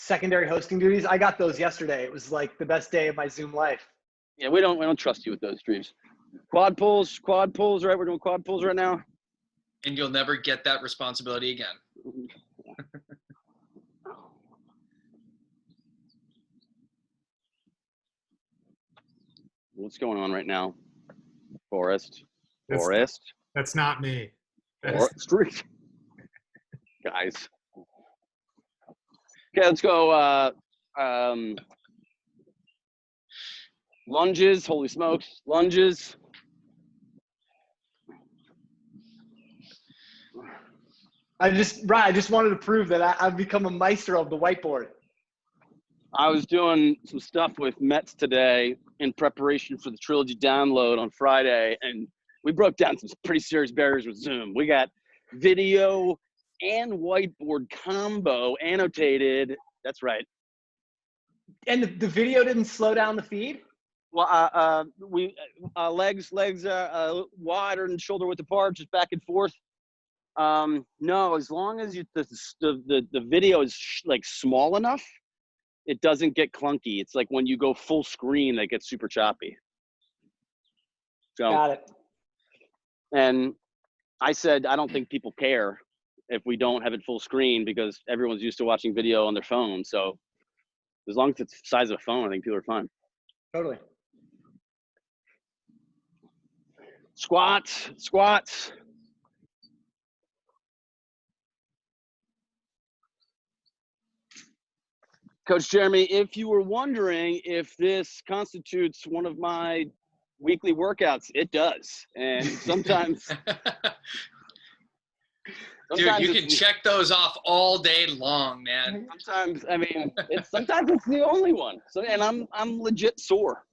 secondary hosting duties. I got those yesterday. It was like the best day of my Zoom life. Yeah, we don't trust you with those dreams. Quad pulls, right? We're doing quad pulls right now. And you'll never get that responsibility again. What's going on right now? Forest. That's not me. Street. Guys. Okay, let's go. Lunges. Holy smokes. Lunges. I just wanted to prove that I've become a maestro of the whiteboard. I was doing some stuff with Mets today in preparation for the Trilogy download on Friday, and we broke down some pretty serious barriers with Zoom. We got video and whiteboard combo annotated. That's right. And the video didn't slow down the feed? Well, we legs wider and shoulder width apart, just back and forth. No, as long as the video is like small enough, it doesn't get clunky. It's like when you go full screen, that gets super choppy. So, got it. And I said, I don't think people care if we don't have it full screen because everyone's used to watching video on their phone. So as long as it's the size of a phone, I think people are fine. Totally. Squats. Coach Jeremy, if you were wondering if this constitutes one of my weekly workouts, it does. And sometimes dude, you can check those off all day long, man. Sometimes, I mean, sometimes it's the only one. So, and I'm legit sore.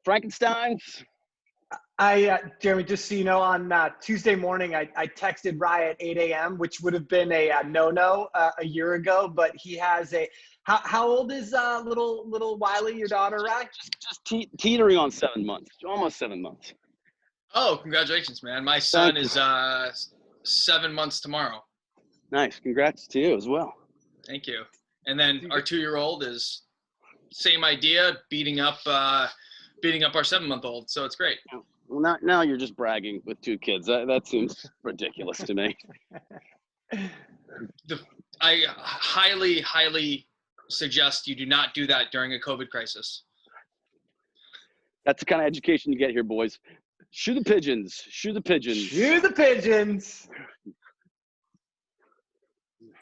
Frankenstein's. Jeremy, just so you know, on Tuesday morning, I texted Rye at 8 a.m., which would have been a no-no a year ago, but he has how old is little Wiley, your daughter, Rye? Just teetering on 7 months, almost 7 months. Oh, congratulations, man. My son is 7 months tomorrow. Nice. Congrats to you as well. Thank you. And then our 2-year-old is same idea, beating up our 7-month-old. So it's great. Well, now you're just bragging with 2 kids. That seems ridiculous to me. I highly suggest you do not do that during a COVID crisis. That's the kind of education you get here, boys. Shoe the pigeons. Shoe the pigeons. Shoe the pigeons.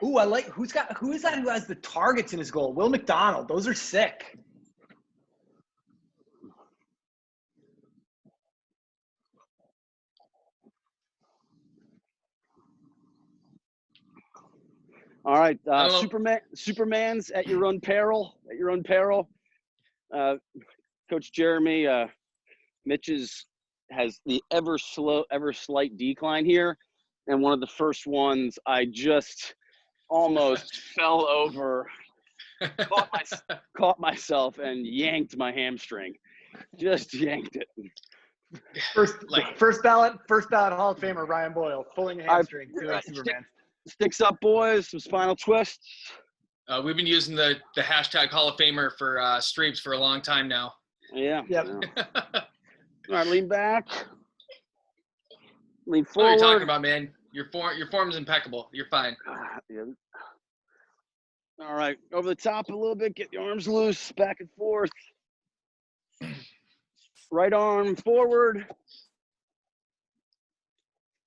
Ooh, I like who is that who has the targets in his goal? Will McDonald. Those are sick. All right, Superman's at your own peril. At your own peril. Coach Jeremy, Mitch has the ever slight decline here, and one of the first ones I just almost fell over, caught myself, and yanked my hamstring. Just yanked it. First ballot Hall of Famer Ryan Boyle pulling a hamstring. Superman. Sticks up, boys. Some spinal twists. We've been using the hashtag Hall of Famer for streams for a long time now. Yeah. Yep. Yeah. All right, lean back. Lean forward. What are you talking about, man? Your form is impeccable. You're fine. Yeah. All right, over the top a little bit. Get the arms loose, back and forth. Right arm forward.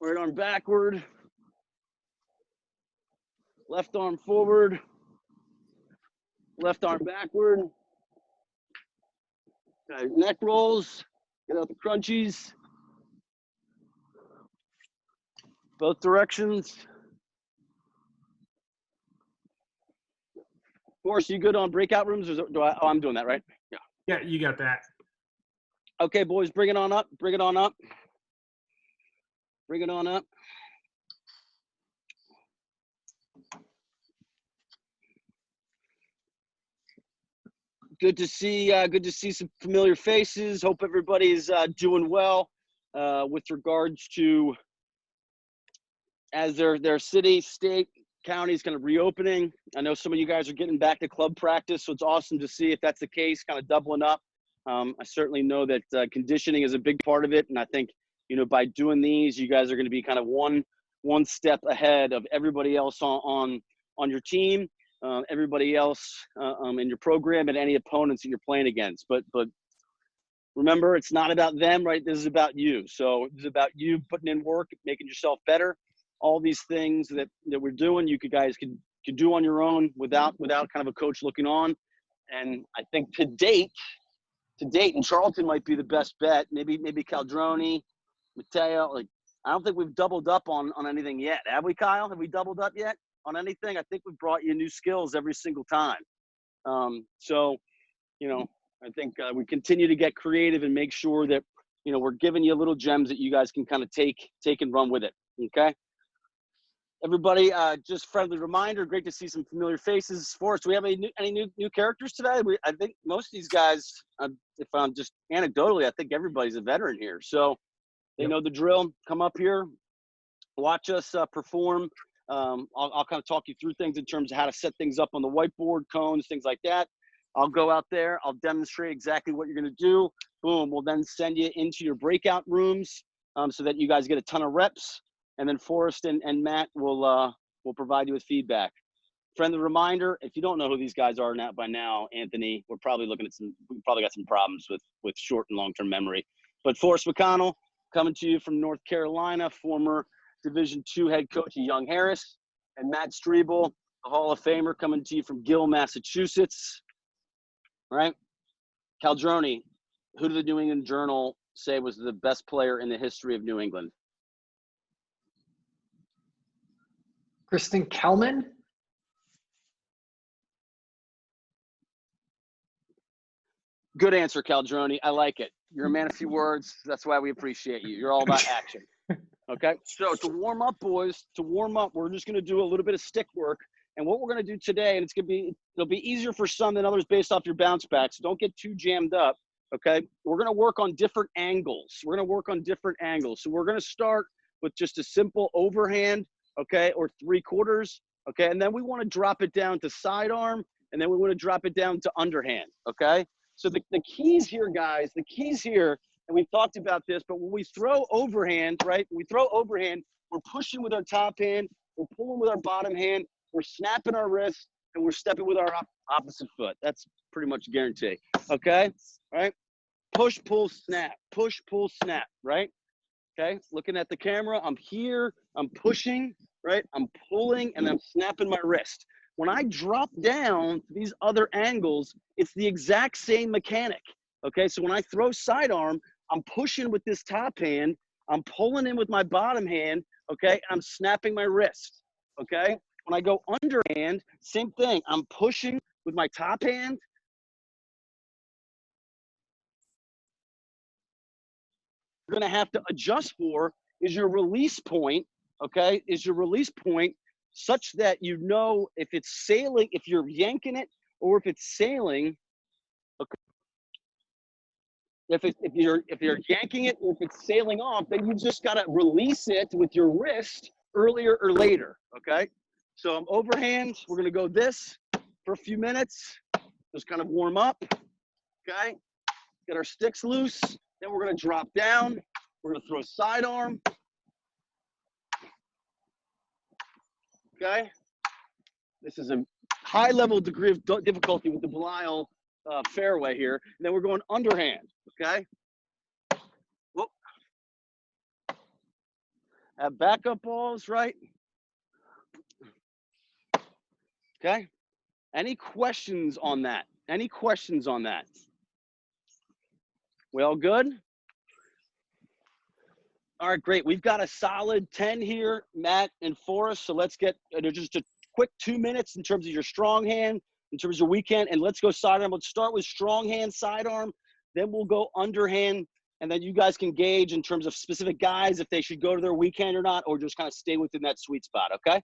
Right arm backward. Left arm forward. Left arm backward. Okay, neck rolls. Get out the crunchies. Both directions. Forrest, you good on breakout rooms? Or I'm doing that, right? Yeah. Yeah, you got that. Okay, boys, bring it on up. Bring it on up. Bring it on up. Good to see some familiar faces. Hope everybody's doing well with regards to as their city, state, County's kind of reopening. I know some of you guys are getting back to club practice, so it's awesome to see if that's the case, kind of doubling up. I certainly know that conditioning is a big part of it, and I think, you know, by doing these, you guys are going to be kind of one step ahead of everybody else on your team, everybody else in your program, and any opponents that you're playing against. But remember, it's not about them, right? This is about you. So it's about you putting in work, making yourself better. All these things that we're doing, you guys can do on your own without kind of a coach looking on. And I think to date, and Charlton might be the best bet. Maybe Caldroni, Mateo. Like, I don't think we've doubled up on anything yet. Have we, Kyle? Have we doubled up yet on anything? I think we've brought you new skills every single time. So, you know, I think we continue to get creative and make sure that, you know, we're giving you little gems that you guys can kind of take and run with it. Okay. Everybody, just friendly reminder, great to see some familiar faces. Forrest, do we have any new characters today? I think most of these guys, if I'm just anecdotally, I think everybody's a veteran here. So they know the drill. Come up here, watch us perform. I'll kind of talk you through things in terms of how to set things up on the whiteboard, cones, things like that. I'll go out there. I'll demonstrate exactly what you're going to do. Boom. We'll then send you into your breakout rooms so that you guys get a ton of reps. And then Forrest and Matt will provide you with feedback. Friendly reminder, if you don't know who these guys are by now, Anthony, we probably got some problems with short and long-term memory. But Forrest McConnell, coming to you from North Carolina, former Division II head coach of Young Harris, and Matt Strebel, a Hall of Famer, coming to you from Gill, Massachusetts. All right? Caldroni, who did the New England Journal say was the best player in the history of New England? Kristen Kelman? Good answer, Caldroni. I like it. You're a man of few words. That's why we appreciate you. You're all about action. Okay? So to warm up, boys, we're just going to do a little bit of stick work. And what we're going to do today, and it'll be easier for some than others based off your bounce back, so don't get too jammed up, okay? We're going to work on different angles. So we're going to start with just a simple overhand, okay, or 3/4, okay? And then we want to drop it down to sidearm, and then we want to drop it down to underhand, okay? So the keys here, guys, and we've talked about this, but when we throw overhand, right, we're pushing with our top hand, we're pulling with our bottom hand, we're snapping our wrist, and we're stepping with our opposite foot. That's pretty much a guarantee, okay? All right? Push, pull, snap, right? Okay? Looking at the camera, I'm here, I'm pushing, right? I'm pulling, and I'm snapping my wrist. When I drop down to these other angles, it's the exact same mechanic, okay? So when I throw sidearm, I'm pushing with this top hand, I'm pulling in with my bottom hand, okay? I'm snapping my wrist, okay? When I go underhand, same thing. I'm pushing with my top hand. You're going to have to adjust for is your release point, okay? Is your release point such that you know if it's sailing, if you're yanking it, or if it's sailing, okay? If you're yanking it or if it's sailing off, then you just got to release it with your wrist earlier or later, okay? So I'm overhand. We're going to go this for a few minutes. Just kind of warm up, okay? Get our sticks loose. Then we're going to drop down. We're going to throw sidearm, okay? This is a high level degree of difficulty with the Belial fairway here. And then we're going underhand, okay? Whoop. Have backup balls, right? Okay. Any questions on that? We all good? All right, great. We've got a solid 10 here, Matt and Forrest. So let's get just a quick 2 minutes in terms of your strong hand, in terms of your weak hand, and let's go sidearm. Let's start with strong hand, sidearm, then we'll go underhand, and then you guys can gauge in terms of specific guys if they should go to their weak hand or not, or just kind of stay within that sweet spot, okay?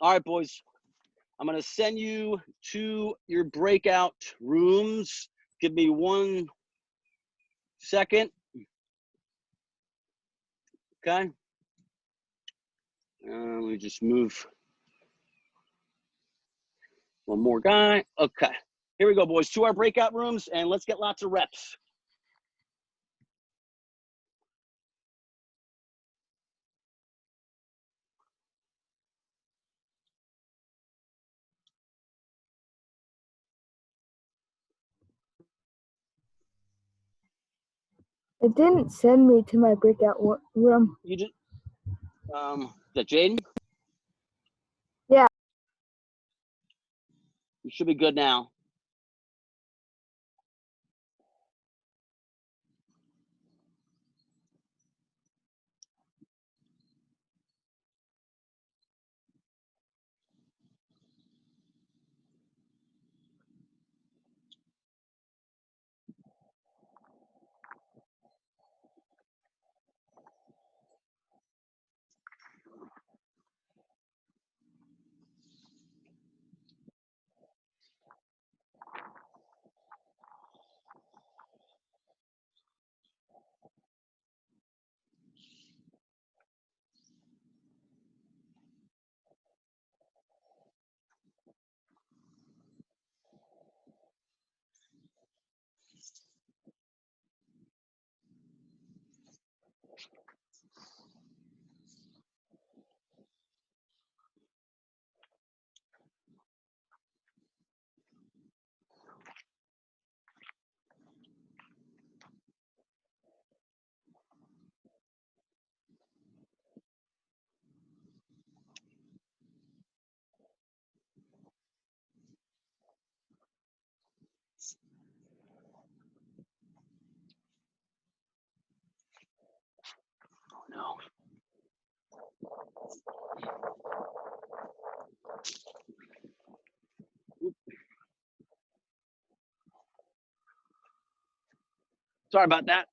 All right, boys. I'm going to send you to your breakout rooms. Give me 1 second. Okay. Let me just move One more guy. Okay. Here we go, boys. To our breakout rooms, and let's get lots of reps. It didn't send me to my breakout room. You just, is that Jaden? Yeah. You should be good now. Oh, no. Sorry about that.